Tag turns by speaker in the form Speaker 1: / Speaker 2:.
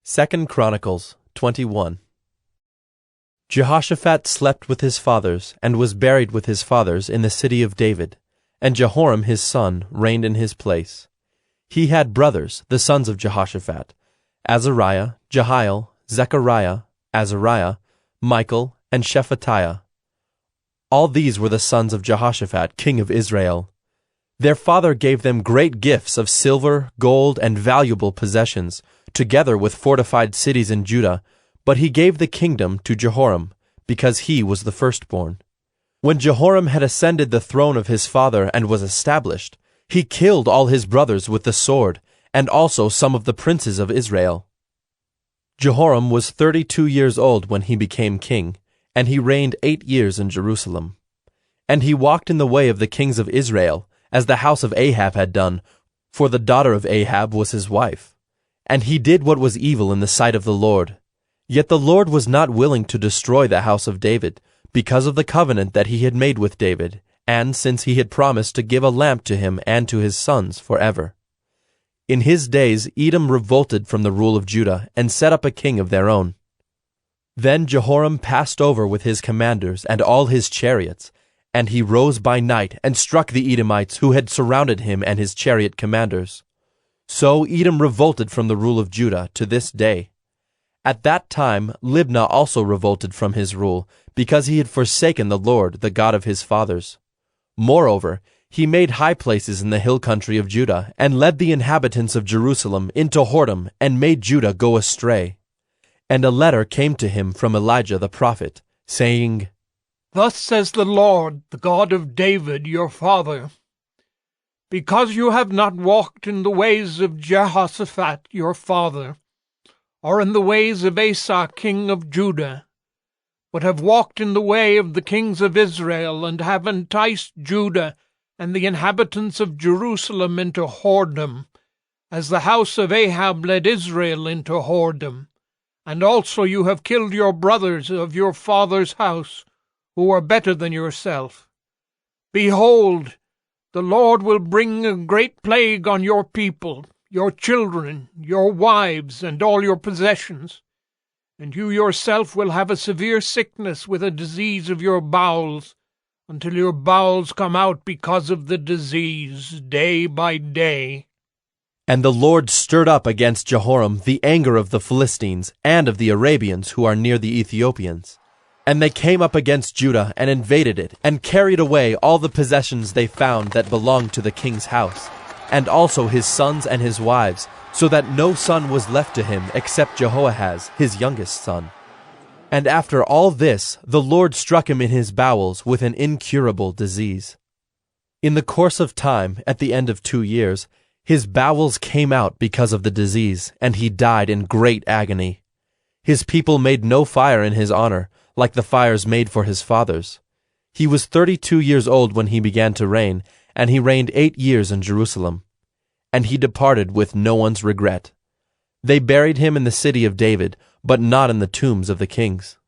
Speaker 1: 2 Chronicles 21. Jehoshaphat slept with his fathers, and was buried with his fathers in the city of David, and Jehoram his son reigned in his place. He had brothers, the sons of Jehoshaphat, Azariah, Jehiel, Zechariah, Azariah, Michael, and Shephatiah. All these were the sons of Jehoshaphat, king of Israel. Their father gave them great gifts of silver, gold, and valuable possessions, together with fortified cities in Judah, but he gave the kingdom to Jehoram, because he was the firstborn. When Jehoram had ascended the throne of his father and was established, he killed all his brothers with the sword, and also some of the princes of Israel. Jehoram was 32 years old when he became king, and he reigned 8 years in Jerusalem. And he walked in the way of the kings of Israel, as the house of Ahab had done, for the daughter of Ahab was his wife. And he did what was evil in the sight of the Lord. Yet the Lord was not willing to destroy the house of David, because of the covenant that he had made with David, and since he had promised to give a lamp to him and to his sons forever. In his days Edom revolted from the rule of Judah, and set up a king of their own. Then Jehoram passed over with his commanders and all his chariots, and he rose by night and struck the Edomites who had surrounded him and his chariot commanders. So Edom revolted from the rule of Judah to this day. At that time Libnah also revolted from his rule, because he had forsaken the Lord, the God of his fathers. Moreover, he made high places in the hill country of Judah, and led the inhabitants of Jerusalem into whoredom, and made Judah go astray. And a letter came to him from Elijah the prophet, saying,
Speaker 2: Thus says the Lord, the God of David your father, because you have not walked in the ways of Jehoshaphat your father, or in the ways of Asa king of Judah, but have walked in the way of the kings of Israel, and have enticed Judah and the inhabitants of Jerusalem into whoredom, as the house of Ahab led Israel into whoredom. And also you have killed your brothers of your father's house, who are better than yourself. Behold, the Lord will bring a great plague on your people, your children, your wives, and all your possessions. And you yourself will have a severe sickness with a disease of your bowels, until your bowels come out because of the disease, day by day.
Speaker 1: And the Lord stirred up against Jehoram the anger of the Philistines and of the Arabians who are near the Ethiopians. And they came up against Judah and invaded it, and carried away all the possessions they found that belonged to the king's house, and also his sons and his wives, so that no son was left to him except Jehoahaz, his youngest son. And after all this, the Lord struck him in his bowels with an incurable disease. In the course of time, at the end of 2 years, his bowels came out because of the disease, and he died in great agony. His people made no fire in his honor, like the fires made for his fathers. He was 32 years old when he began to reign, and he reigned 8 years in Jerusalem. And he departed with no one's regret. They buried him in the city of David, but not in the tombs of the kings.